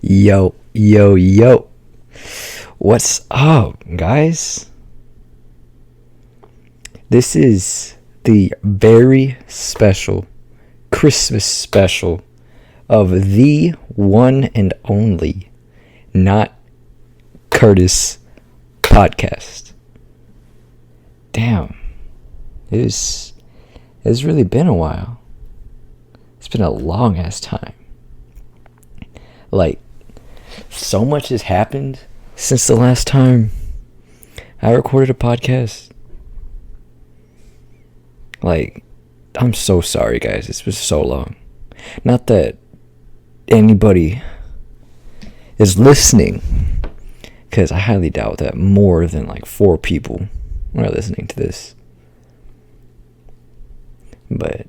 Yo, yo, yo. What's up, guys? This is the very special Christmas special of the one and only Not Curtis podcast. Damn. It's really been a while. It's been a long ass time. Like, so much has happened since the last time I recorded a podcast. Like, I'm so sorry, guys. It's been so long. Not that anybody is listening, because I highly doubt that more than like 4 people are listening to this. But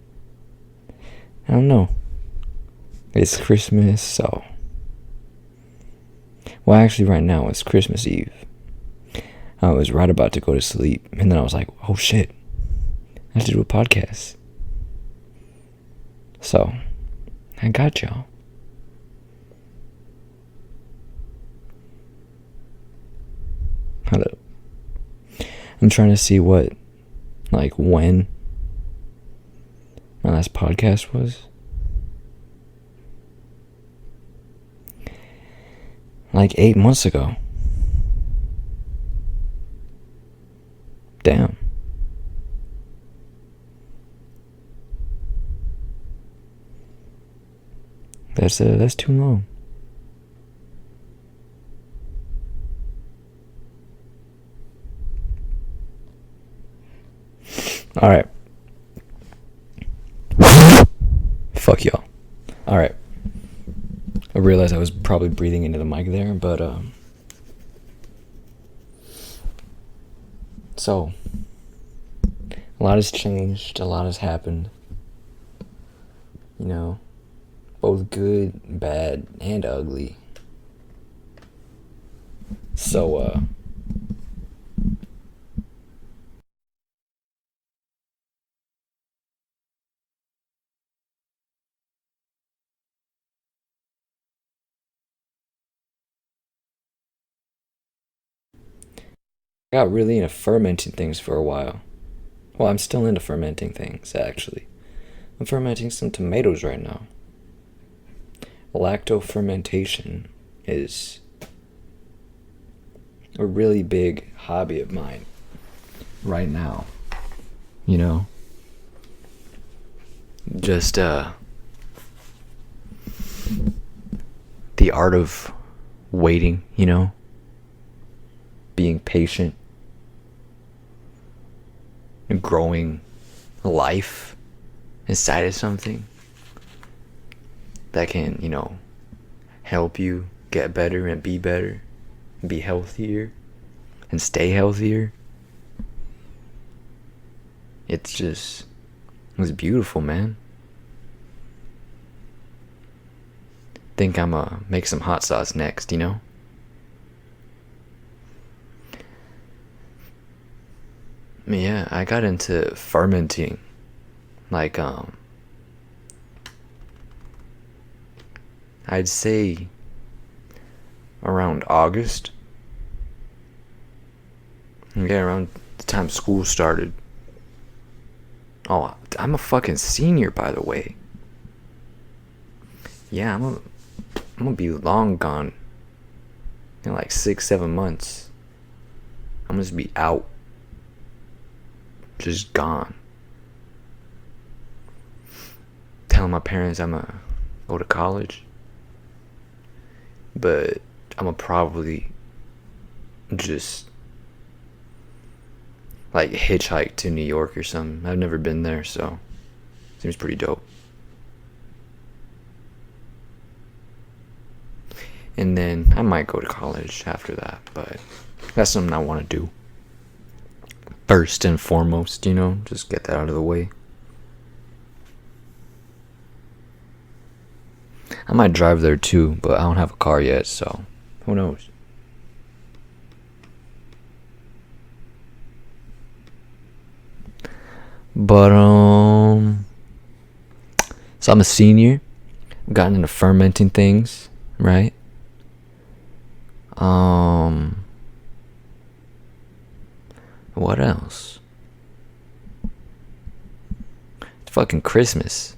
I don't know. It's Christmas, so. Well, actually, right now it's Christmas Eve. I was right about to go to sleep, and then I was like, oh shit, I have to do a podcast. So, I got y'all. Hold up. I'm trying to see when my last podcast was. Like 8 months ago. Damn. That's too long. All right. Fuck y'all. All right. I realized I was probably breathing into the mic there, but so a lot has changed, a lot has happened. You know, both good, bad, and ugly. So I got really into fermenting things for a while. Well, I'm still into fermenting things, actually. I'm fermenting some tomatoes right now. Lacto-fermentation is a really big hobby of mine right now. You know? Just, the art of waiting, you know? Being patient. And growing life inside of something that can, you know, help you get better and be healthier and stay healthier. It's beautiful, man. Think I'ma make some hot sauce next, you know? Yeah, I got into fermenting like I'd say around August. Yeah, around the time school started. Oh, I'm a fucking senior, by the way. Yeah, I'm gonna be long gone in like 6-7 months. I'm just be out. Just gone. Telling my parents I'm gonna go to college, but I'm gonna probably just like hitchhike to New York or something. I've never been there, so seems pretty dope. And then I might go to college after that, but that's something I want to do. First and foremost, you know, just get that out of the way. I might drive there too, but I don't have a car yet, so who knows? But so I'm a senior. I've gotten into fermenting things, right? Um, what else? It's fucking Christmas.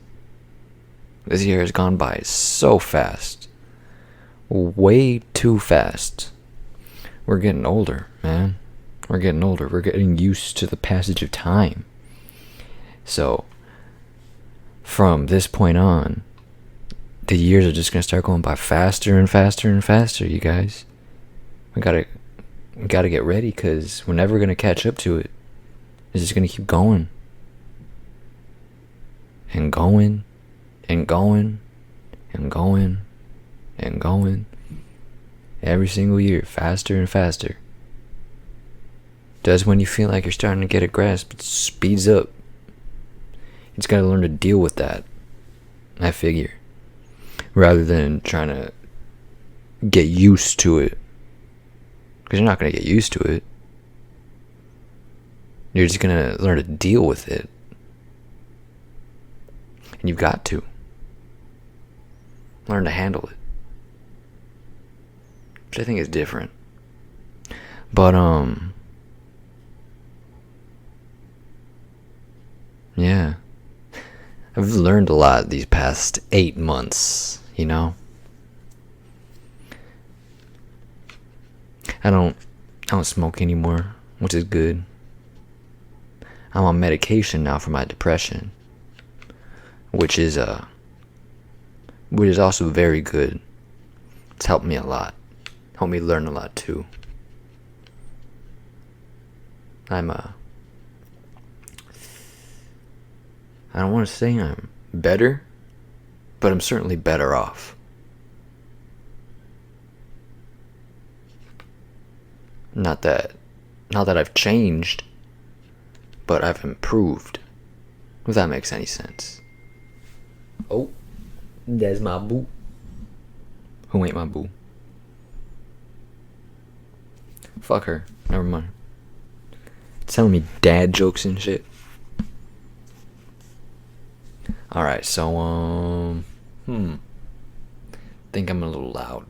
This year has gone by so fast. Way too fast. We're getting older, man. We're getting older. We're getting used to the passage of time. So, from this point on, the years are just gonna start going by faster and faster and faster, you guys. We gotta get ready, because we're never gonna catch up to it. It's just gonna keep going. And going. And going. And going. And going. Every single year, faster and faster. Does when you feel like you're starting to get a grasp, it speeds up. It's gotta learn to deal with that, I figure. Rather than trying to get used to it. Because you're not gonna get used to it. You're just gonna learn to deal with it. And you've got to. Learn to handle it. Which I think is different. But, yeah. I've learned a lot these past 8 months, you know? I don't smoke anymore, which is good. I'm on medication now for my depression, which is also very good. It's helped me a lot. Helped me learn a lot too. I don't want to say I'm better, but I'm certainly better off. Not that I've changed, but I've improved. If that makes any sense. Oh, there's my boo. Who ain't my boo? Fuck her. Never mind. Telling me dad jokes and shit. Alright, so, think I'm a little loud.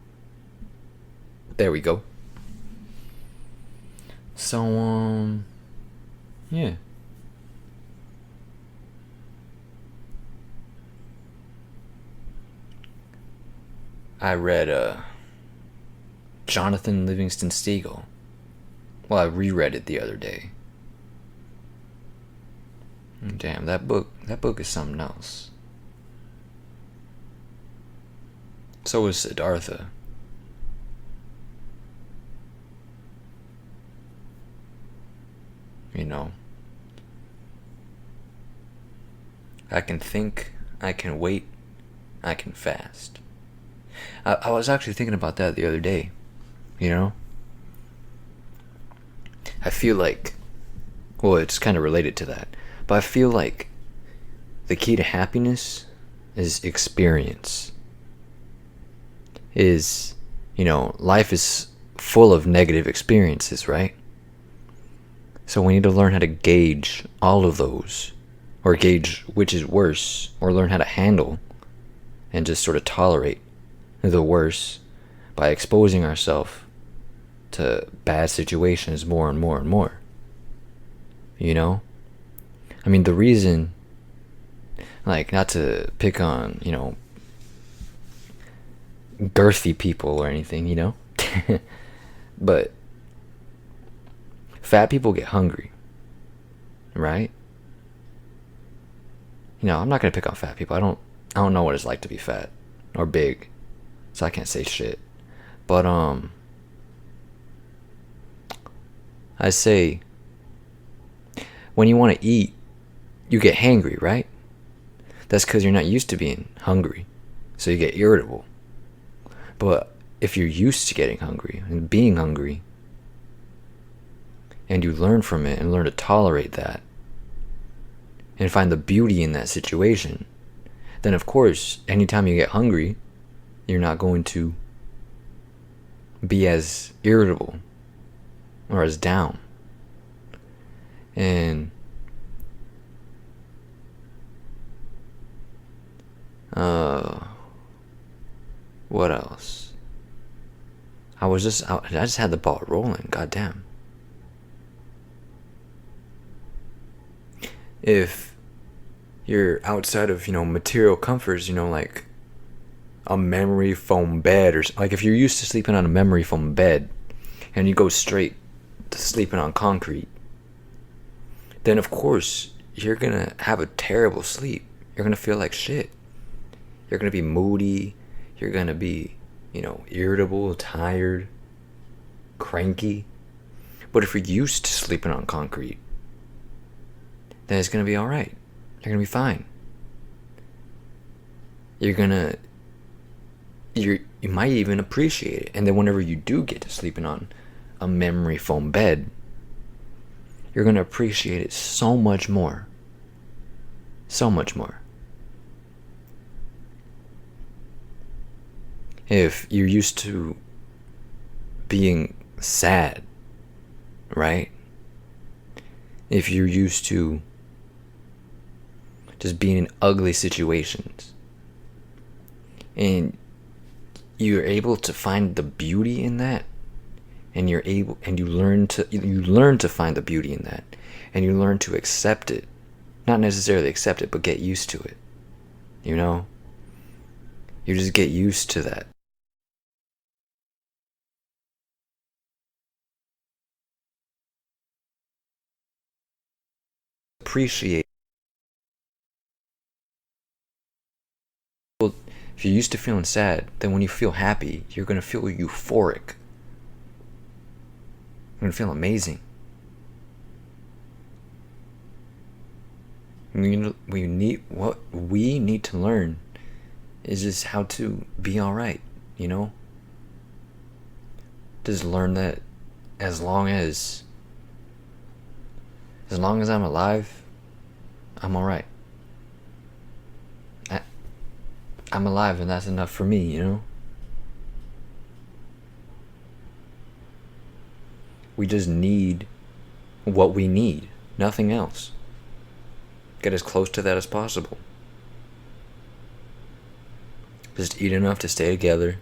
There we go. So, yeah. I read, Jonathan Livingston Seagull. Well, I reread it the other day. Damn, that book is something else. So is Siddhartha. You know, I can think, I can wait, I can fast. I was actually thinking about that the other day, you know? I feel like, well, it's kind of related to that, but I feel like the key to happiness is experience. Is, you know, life is full of negative experiences, right? So we need to learn how to gauge all of those, or gauge which is worse, or learn how to handle and just sort of tolerate the worse by exposing ourselves to bad situations more and more and more. You know? I mean, the reason, like, not to pick on, you know, girthy people or anything, you know? But fat people get hungry, right? You know, I'm not gonna pick on fat people. I don't know what it's like to be fat or big, so I can't say shit. But I say, when you want to eat, you get hangry, right? That's because you're not used to being hungry, so you get irritable. But if you're used to getting hungry and being hungry, and you learn from it and learn to tolerate that, and find the beauty in that situation, then of course, anytime you get hungry, you're not going to be as irritable or as down. And what else? I just had the ball rolling. Goddamn. If you're outside of, material comforts, like a memory foam bed, or like if you're used to sleeping on a memory foam bed and you go straight to sleeping on concrete, then of course you're gonna have a terrible sleep. You're gonna feel like shit. You're gonna be moody. You're gonna be, irritable, tired, cranky. But if you're used to sleeping on concrete, then it's gonna be alright. You're gonna be fine. You might even appreciate it. And then whenever you do get to sleeping on a memory foam bed, you're gonna appreciate it so much more. So much more. If you're used to being sad, right? If you're used to just being in ugly situations, and you're able to find the beauty in that, and you learn to find the beauty in that, and you learn to accept it. Not necessarily accept it, but get used to it. You just get used to that. Appreciate. Well, if you're used to feeling sad, then when you feel happy, you're gonna feel euphoric. You're gonna feel amazing. What we need to learn is just how to be alright, Just learn that as long as I'm alive, I'm alright. I'm alive, and that's enough for me, We just need what we need, nothing else. Get as close to that as possible. Just eat enough to stay together,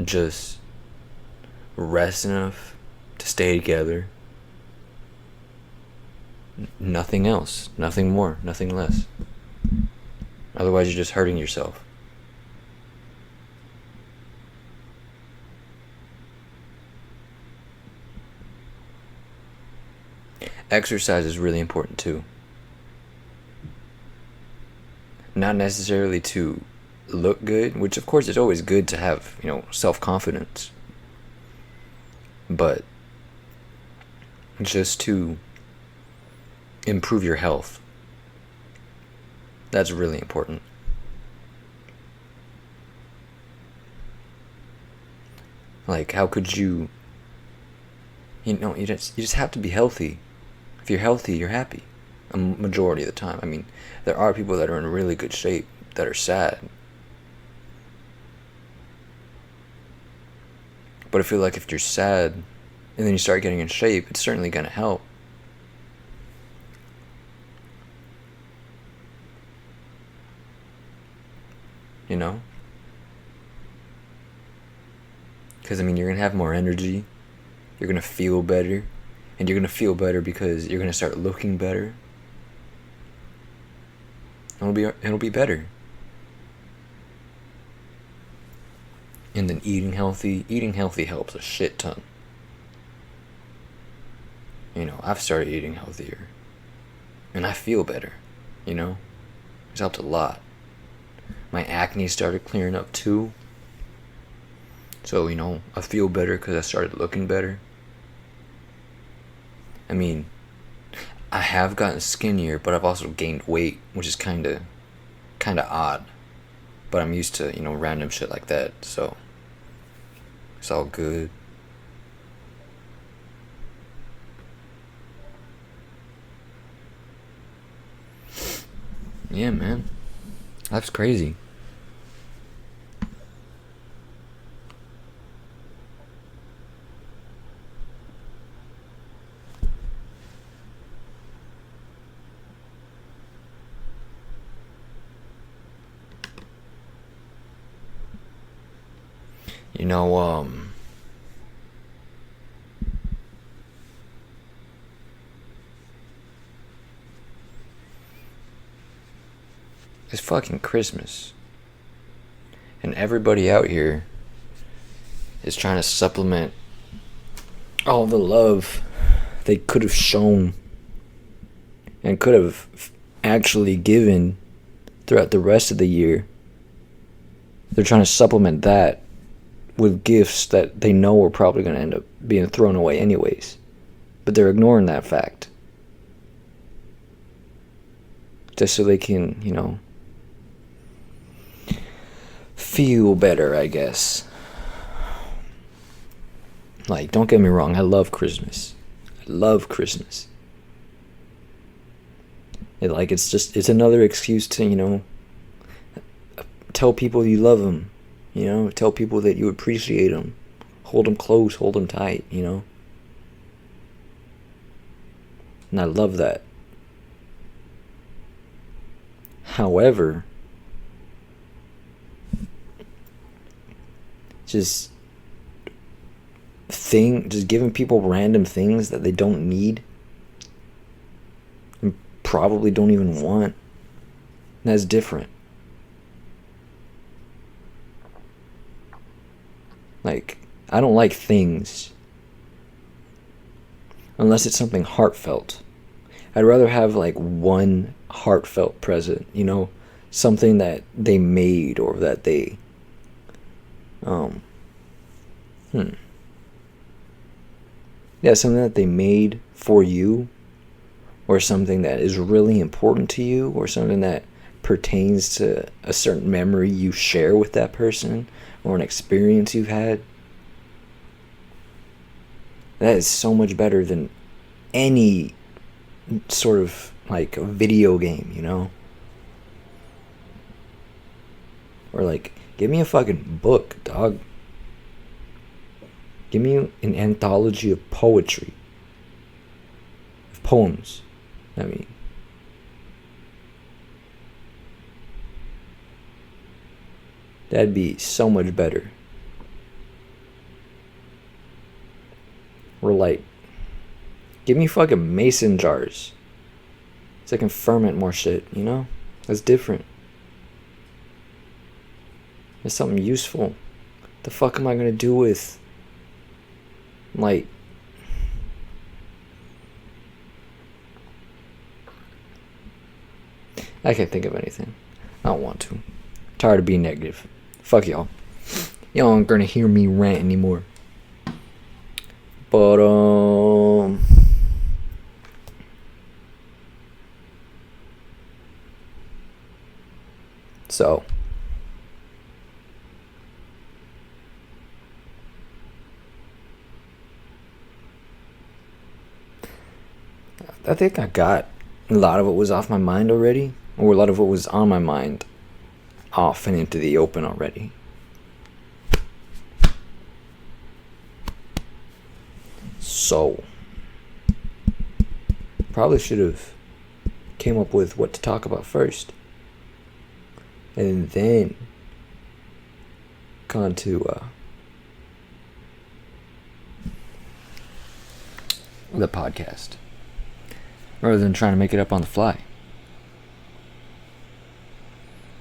Just rest enough to stay together. Nothing else, nothing more, nothing less. Otherwise, you're just hurting yourself. Exercise is really important too. Not necessarily to look good, which of course it's always good to have, self-confidence. But just to improve your health. That's really important. Like, how could you just have to be healthy. If you're healthy, you're happy. A majority of the time. I mean, there are people that are in really good shape that are sad. But I feel like if you're sad and then you start getting in shape, it's certainly going to help. Because, you're going to have more energy. You're going to feel better. And you're going to feel better because you're going to start looking better. It'll be better. And then eating healthy helps a shit ton. I've started eating healthier. And I feel better, It's helped a lot. My acne started clearing up too. So, I feel better because I started looking better. I have gotten skinnier, but I've also gained weight, which is kind of odd. But I'm used to, random shit like that, so it's all good. Yeah, man. Life's crazy. You know, it's fucking Christmas. And everybody out here is trying to supplement all the love they could have shown and could have actually given throughout the rest of the year. They're trying to supplement that with gifts that they know are probably going to end up being thrown away anyways. But they're ignoring that fact. Just so they can, feel better, I guess. Like, don't get me wrong, I love Christmas. I love Christmas. It's another excuse to, tell people you love them. Tell people that you appreciate them. Hold them close, hold them tight, And I love that. However, just giving people random things that they don't need and probably don't even want, that's different. Like, I don't like things unless it's something heartfelt. I'd rather have like one heartfelt present, something that they made or that they yeah, something that they made for you, or something that is really important to you, or something that pertains to a certain memory you share with that person, or an experience you've had. That is so much better than any sort of like a video game, Or like, give me a fucking book, dog. Give me an anthology of poetry. Of poems, I mean. That'd be so much better. Or like, give me fucking mason jars. So I can ferment more shit, That's different. It's something useful. The fuck am I gonna do with, like, I can't think of anything. I don't want to. Tired of being negative. Fuck y'all. Y'all aren't gonna hear me rant anymore. But so I think I got a lot of what was off my mind already, or a lot of what was on my mind off and into the open already. So, probably should have came up with what to talk about first, and then gone to the podcast, rather than trying to make it up on the fly.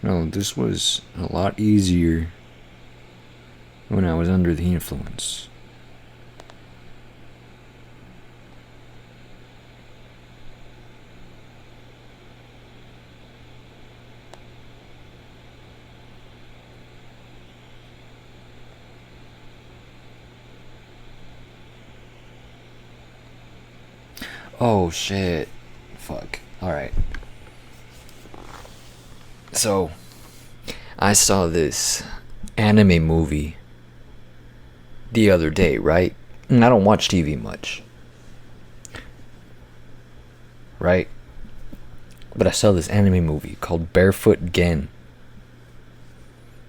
No, this was a lot easier when I was under the influence. Oh shit. Fuck. Alright. So, I saw this anime movie the other day, right? And I don't watch TV much. Right? But I saw this anime movie called Barefoot Gen.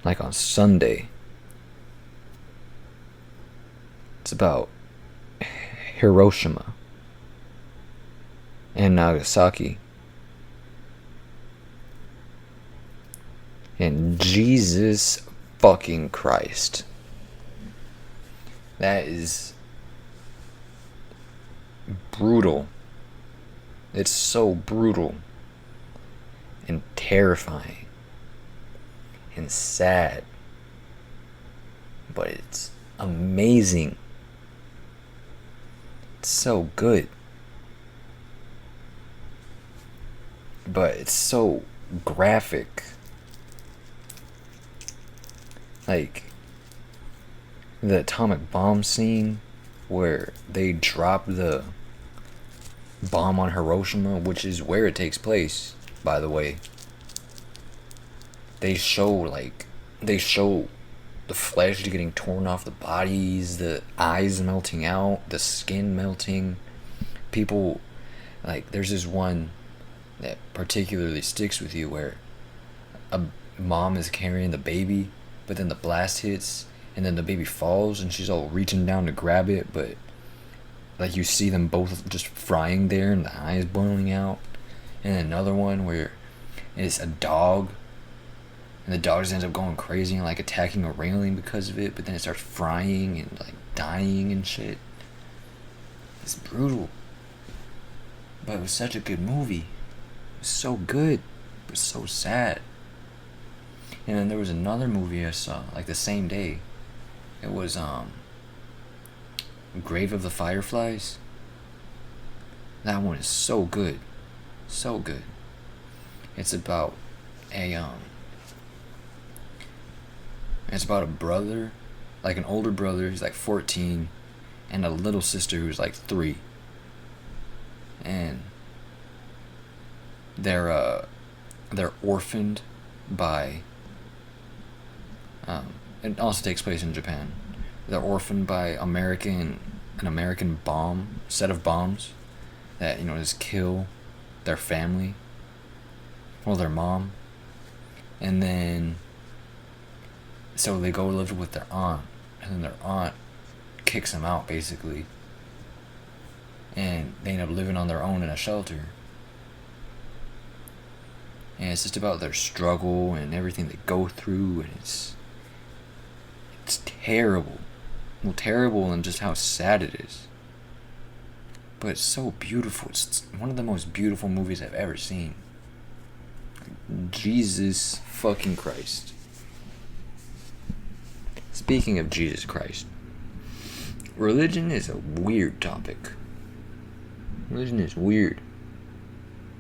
Like on Sunday. It's about Hiroshima and Nagasaki. And Jesus fucking Christ. That is brutal. It's so brutal and terrifying and sad, but it's amazing. It's so good, but it's so graphic. Like the atomic bomb scene where they drop the bomb on Hiroshima, which is where it takes place, by the way. They show the flesh getting torn off the bodies, the eyes melting out, the skin melting. People, like, there's this one that particularly sticks with you where a mom is carrying the baby, but then the blast hits and then the baby falls and she's all reaching down to grab it, but like you see them both just frying there and the eyes boiling out. And another one where it's a dog and the dog just ends up going crazy and like attacking a railing because of it, but then it starts frying and like dying and shit. It's brutal, but it was such a good movie. It was so good, but so sad. And then there was another movie I saw like the same day. It was Grave of the Fireflies. That one is so good, so good. It's about a brother, like an older brother who's like 14, and a little sister who's like 3. And they're orphaned by it also takes place in Japan. They're orphaned by an American set of bombs that, just kill their family, well, their mom. And then so they go live with their aunt, and then their aunt kicks them out basically, and they end up living on their own in a shelter. And it's just about their struggle and everything they go through, and it's terrible. Well, terrible and just how sad it is. But it's so beautiful. It's one of the most beautiful movies I've ever seen. Jesus fucking Christ. Speaking of Jesus Christ, religion is a weird topic. Religion is weird.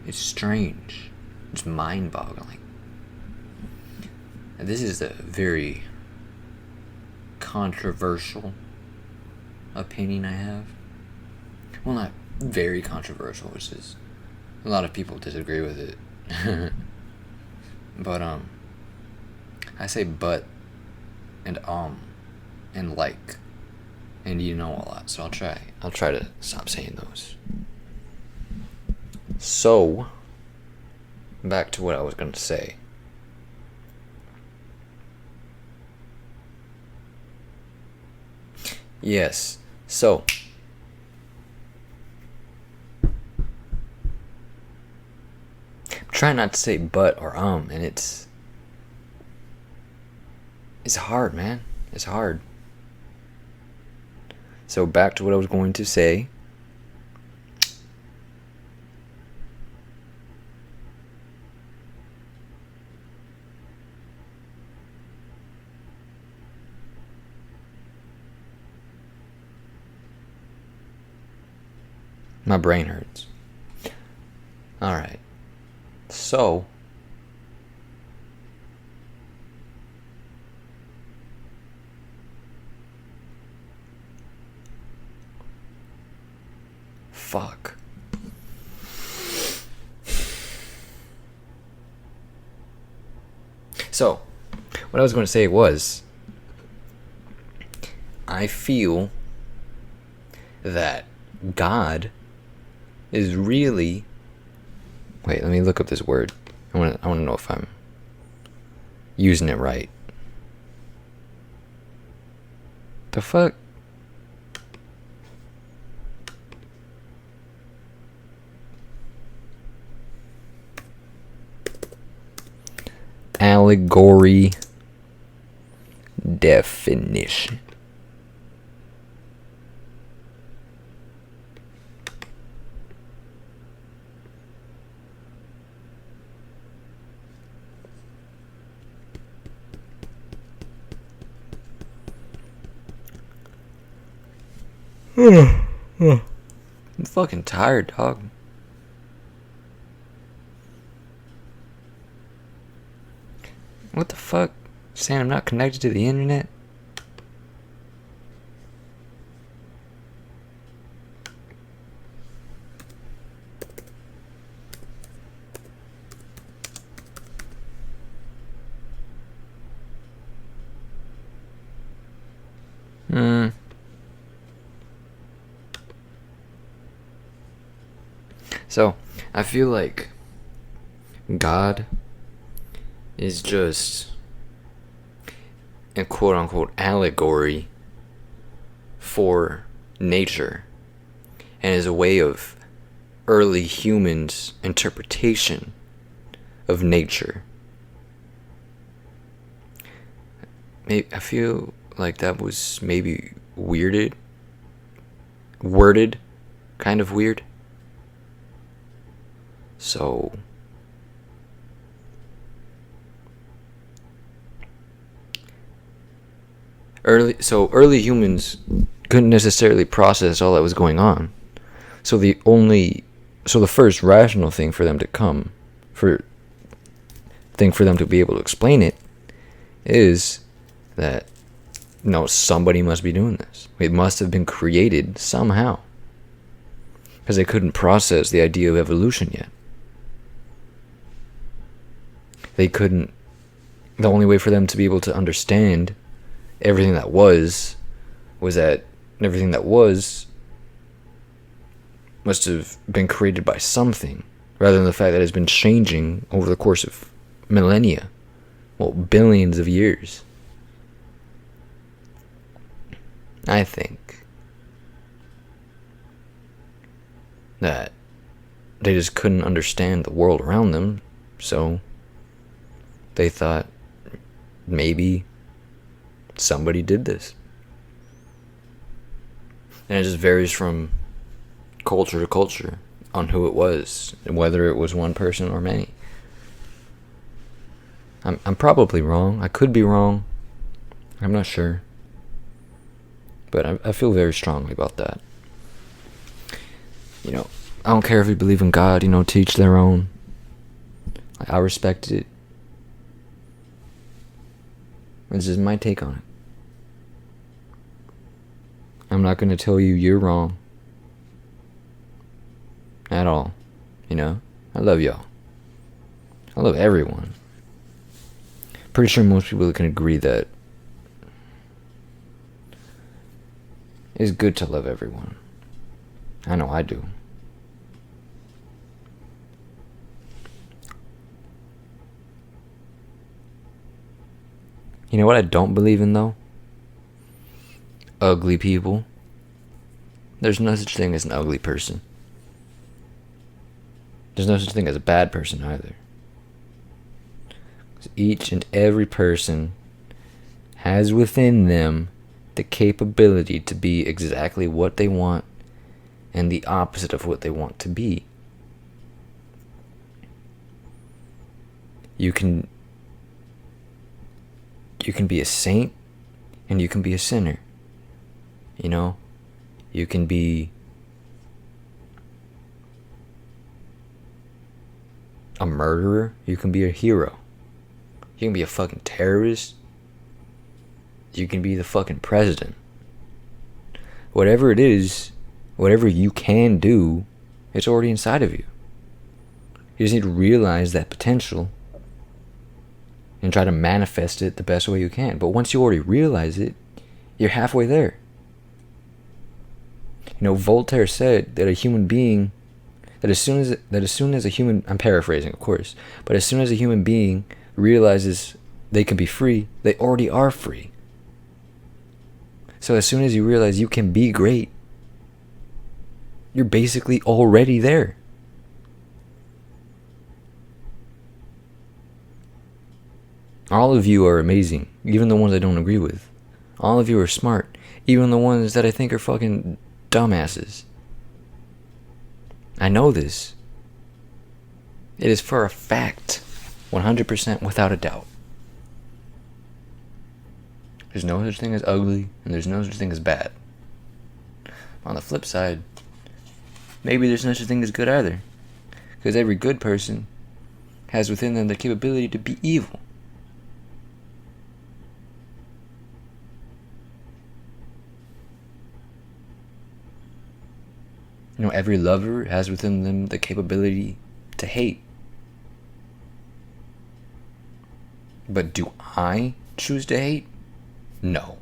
It's strange. It's mind-boggling. And this is a very controversial opinion I have. Well, not very controversial, which is a lot of people disagree with it. But I say but and like, and a lot, so I'll try to stop saying those. So back to what I was going to say. Yes, so try not to say but or and it's hard, man. It's hard. So back to what I was going to say. My brain hurts. Alright. So fuck. So, what I was going to say was, I feel that God is really... Wait, let me look up this word. I want to know if I'm using it right. The fuck? Allegory definition. I'm fucking tired, dog. What the fuck? Saying I'm not connected to the internet? So, I feel like God is just a quote unquote allegory for nature and is a way of early humans' interpretation of nature. I feel like that was maybe worded kind of weird. So early humans couldn't necessarily process all that was going on. So the first rational thing for them to be able to explain it is that somebody must be doing this. It must have been created somehow. Because they couldn't process the idea of evolution yet. The only way for them to be able to understand everything that was that everything that was must have been created by something, rather than the fact that it's been changing over the course of millennia, billions of years. I think that they just couldn't understand the world around them, so they thought maybe somebody did this. And it just varies from culture to culture on who it was, and whether it was one person or many. I'm probably wrong. I could be wrong. I'm not sure. But I feel very strongly about that. I don't care if you believe in God, teach their own. I respect it. This is my take on it. I'm not going to tell you you're wrong. At all. I love y'all. I love everyone. Pretty sure most people can agree that it's good to love everyone. I know I do. You know what I don't believe in, though? Ugly people. There's no such thing as an ugly person. There's no such thing as a bad person either. Each and every person has within them the capability to be exactly what they want and the opposite of what they want to be. You can be a saint and you can be a sinner. You can be a murderer, you can be a hero. You can be a fucking terrorist. You can be the fucking president. Whatever it is, whatever you can do, it's already inside of you. You just need to realize that potential and try to manifest it the best way you can. But once you already realize it, you're halfway there. Voltaire said that a human being, as soon as a human, I'm paraphrasing, of course, but as soon as a human being realizes they can be free, they already are free. So as soon as you realize you can be great, you're basically already there. All of you are amazing, even the ones I don't agree with. All of you are smart, even the ones that I think are fucking dumbasses. I know this. It is for a fact, 100% without a doubt. There's no such thing as ugly, and there's no such thing as bad. On the flip side, maybe there's no such thing as good either. Because every good person has within them the capability to be evil. You know, every lover has within them the capability to hate. But do I choose to hate? No.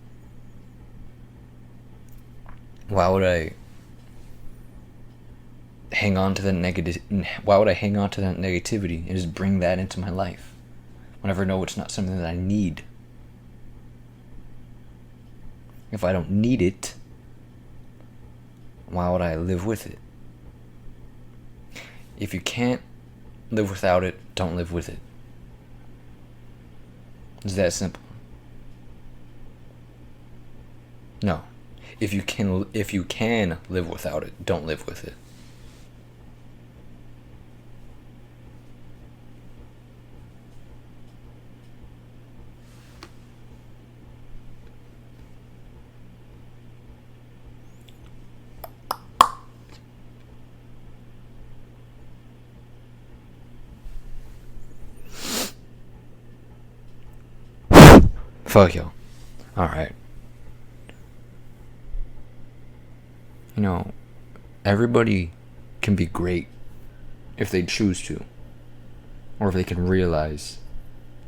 Why would I hang on to that negativity and just bring that into my life whenever I know it's not something that I need? If I don't need it, why would I live with it? If you can't live without it, don't live with it. It's that simple. No. If you can live without it, don't live with it. Fuck y'all. Alright. You know, everybody can be great if they choose to. Or if they can realize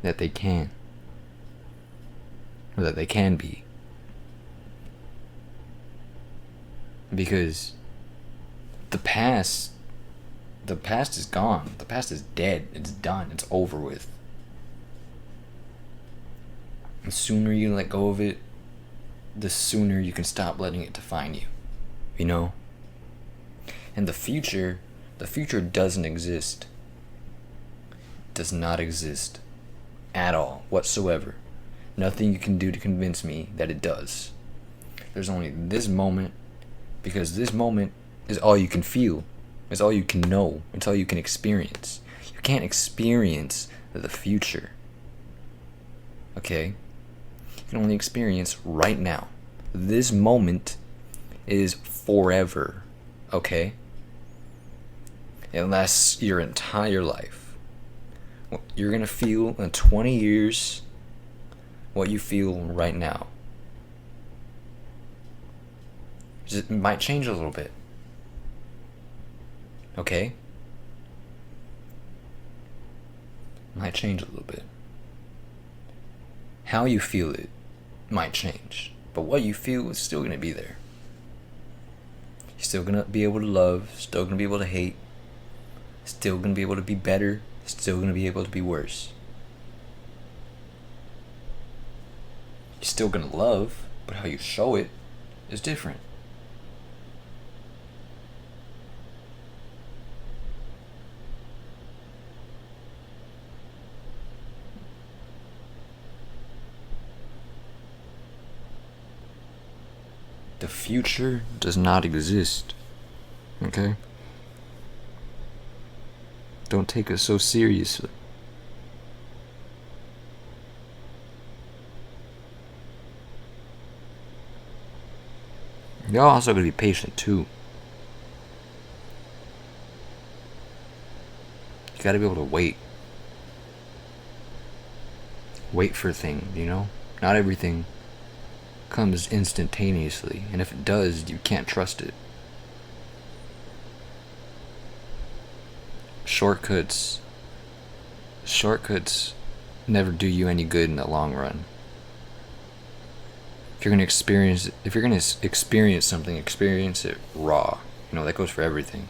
that they can. Or that they can be. Because the past is gone. The past is dead. It's done. It's over with. The sooner you let go of it, the sooner you can stop letting it define you. You know? And the future doesn't exist. Does not exist. At all. Whatsoever. Nothing you can do to convince me that it does. There's only this moment, because this moment is all you can feel. It's all you can know. It's all you can experience. You can't experience the future. Okay? You can only experience right now. This moment is forever. Okay? It lasts your entire life. You're gonna feel in 20 years what you feel right now. It might change a little bit. Okay? Might change a little bit. How you feel it might change, but what you feel is still going to be there. You're still going to be able to love, still going to be able to hate, still going to be able to be better, still going to be able to be worse. You're still going to love, but how you show it is different. The future does not exist. Okay? Don't take us so seriously. Y'all also gotta be patient too. You gotta be able to wait. Wait for things, you know? Not everything comes instantaneously, and if it does, you can't trust it. Shortcuts never do you any good in the long run. If you're gonna experience something, experience it raw. You know, that goes for everything.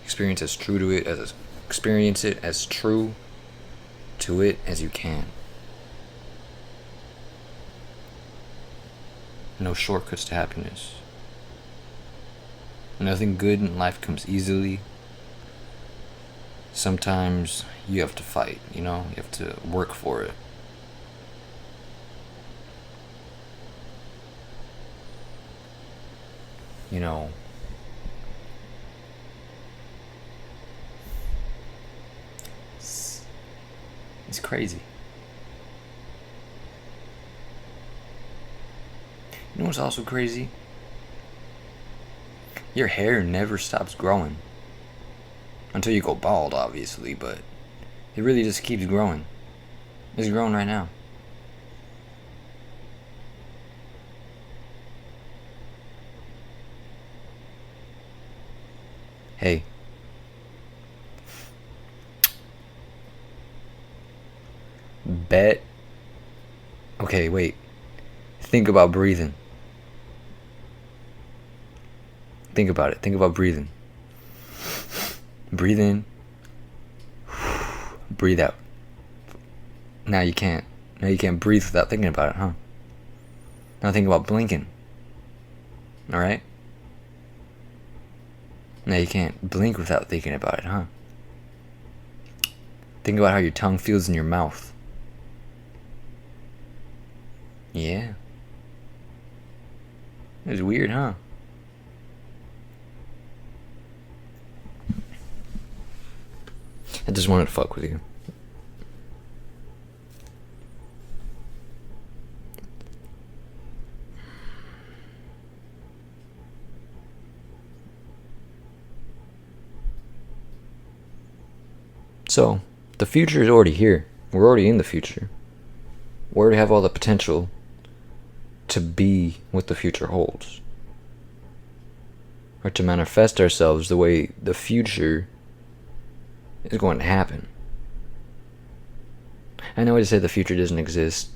Experience it as true to it as you can. No shortcuts to happiness. Nothing good in life comes easily. Sometimes you have to fight, you know? You have to work for it. You know, it's crazy. You know what's also crazy? Your hair never stops growing. Until you go bald, obviously, but it really just keeps growing. It's growing right now. Hey. Bet. Okay, wait. Think about breathing. Think about it. Think about breathing. Breathe in. Breathe out. Now you can't. Now you can't breathe without thinking about it, huh? Now think about blinking. Alright? Now you can't blink without thinking about it, huh? Think about how your tongue feels in your mouth. Yeah. It's weird, huh? I just wanted to fuck with you. So, the future is already here. We're already in the future. We already have all the potential to be what the future holds. Or to manifest ourselves the way the future is going to happen. I know I just said the future doesn't exist.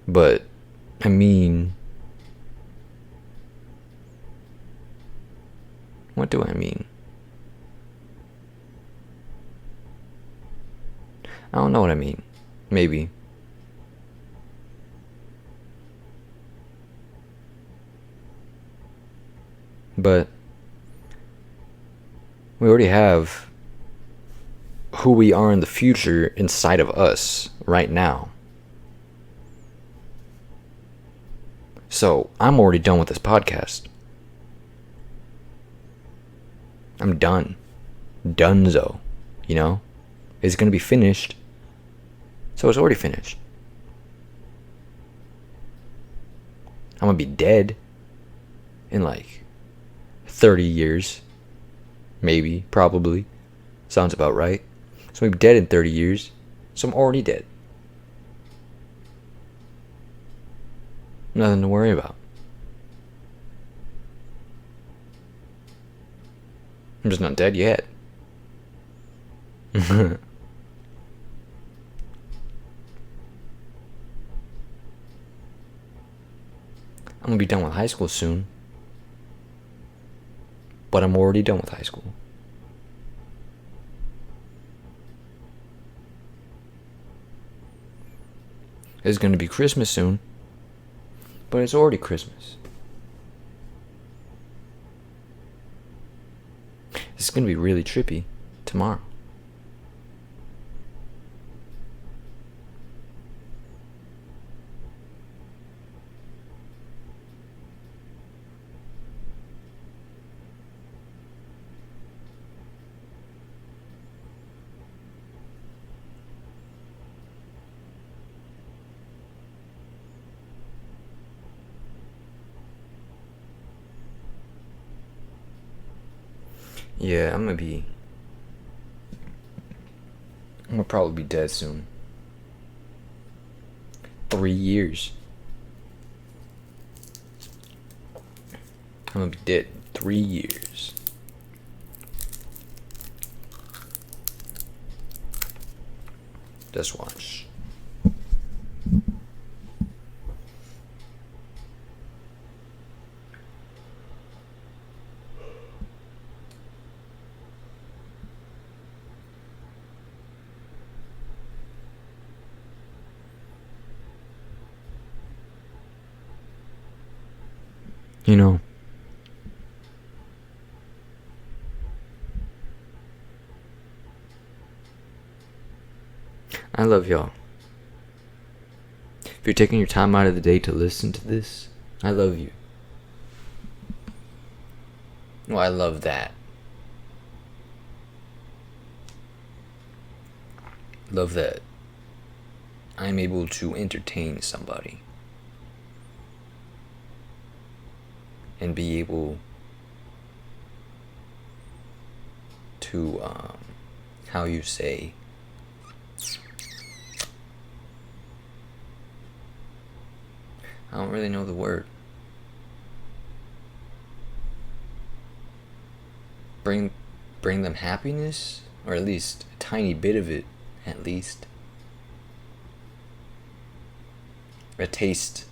But, I mean... What do I mean? I don't know what I mean. Maybe. But we already have who we are in the future inside of us right now. So I'm already done with this podcast. I'm done. Donezo. You know? It's going to be finished. So it's already finished. I'm going to be dead in like 30 years. Maybe. Probably. Sounds about right. So I'm dead in 30 years. So I'm already dead. Nothing to worry about. I'm just not dead yet. I'm gonna be done with high school soon. But I'm already done with high school. It's gonna be Christmas soon. But it's already Christmas. It's gonna be really trippy tomorrow. Yeah, I'm gonna probably be dead soon. 3 years. I'm gonna be dead in 3 years. Just watch. You know, I love y'all. If you're taking your time out of the day to listen to this, I love you. Well, I love that. Love that I'm able to entertain somebody. and be able to, how you say, I don't really know the word. Bring them happiness, or at least a tiny bit of it, at least. A taste.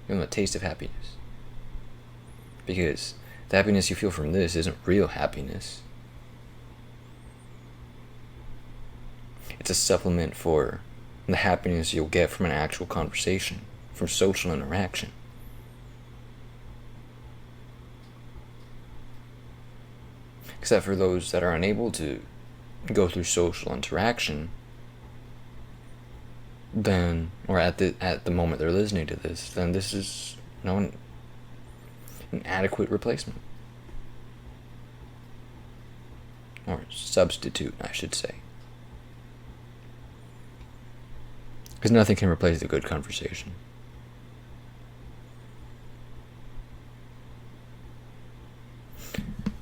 Give them a taste of happiness. Because the happiness you feel from this isn't real happiness. It's a supplement for the happiness you'll get from an actual conversation, from social interaction. Except for those that are unable to go through social interaction, then, or at the moment they're listening to this, then this is an adequate replacement. Or substitute, I should say. Because nothing can replace a good conversation.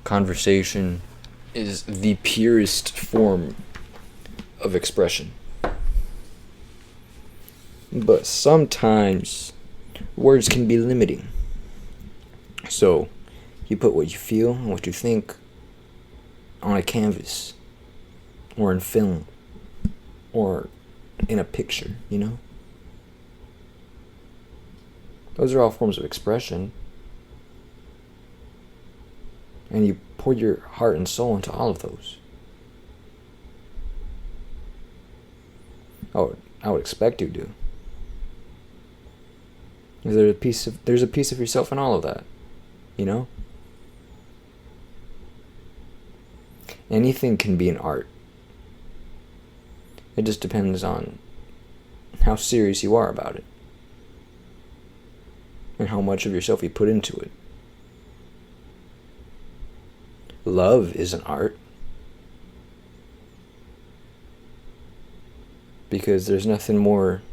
Conversation is the purest form of expression. But sometimes words can be limiting. So you put what you feel and what you think on a canvas, or in film, or in a picture, you know? Those are all forms of expression. And you pour your heart and soul into all of those. I would expect you to. There's a piece of yourself in all of that, you know? Anything can be an art. It just depends on how serious you are about it. And how much of yourself you put into it. Love is an art. Because there's nothing more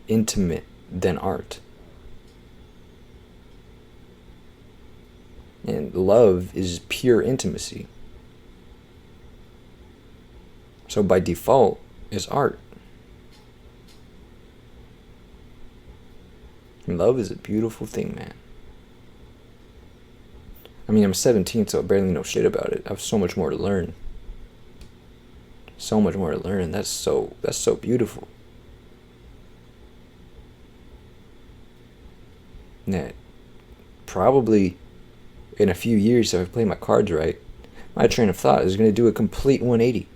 intimate than art. And love is pure intimacy. So by default, is art. And love is a beautiful thing, man. I mean, I'm 17, so I barely know shit about it. I have so much more to learn. So much more to learn, and that's so beautiful. That probably in a few years, if I play my cards right, my train of thought is going to do a complete 180.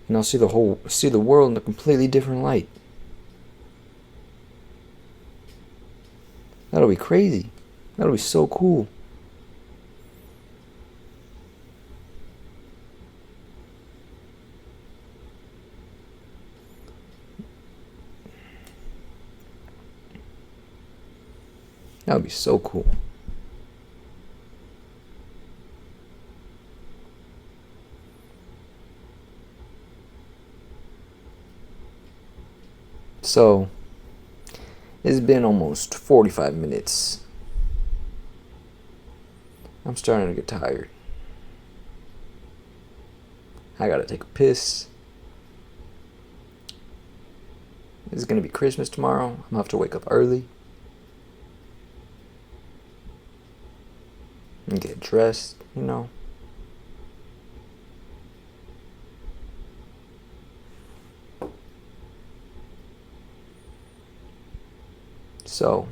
And I'll see the world in a completely different light. That'll be crazy. That'll be so cool. That would be so cool. So, it's been almost 45 minutes. I'm starting to get tired. I gotta take a piss. It's gonna be Christmas tomorrow. I'm gonna have to wake up early. And get dressed, you know. So,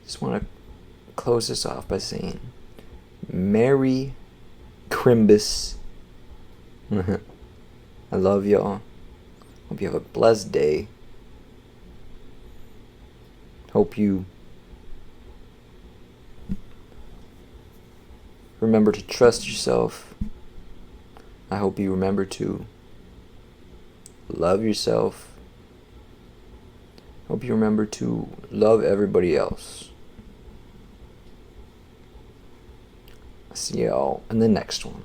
just want to close this off by saying, Merry Crimbus. I love y'all. Hope you have a blessed day. Hope you remember to trust yourself. I hope you remember to love yourself. Hope you remember to love everybody else. See y'all in the next one.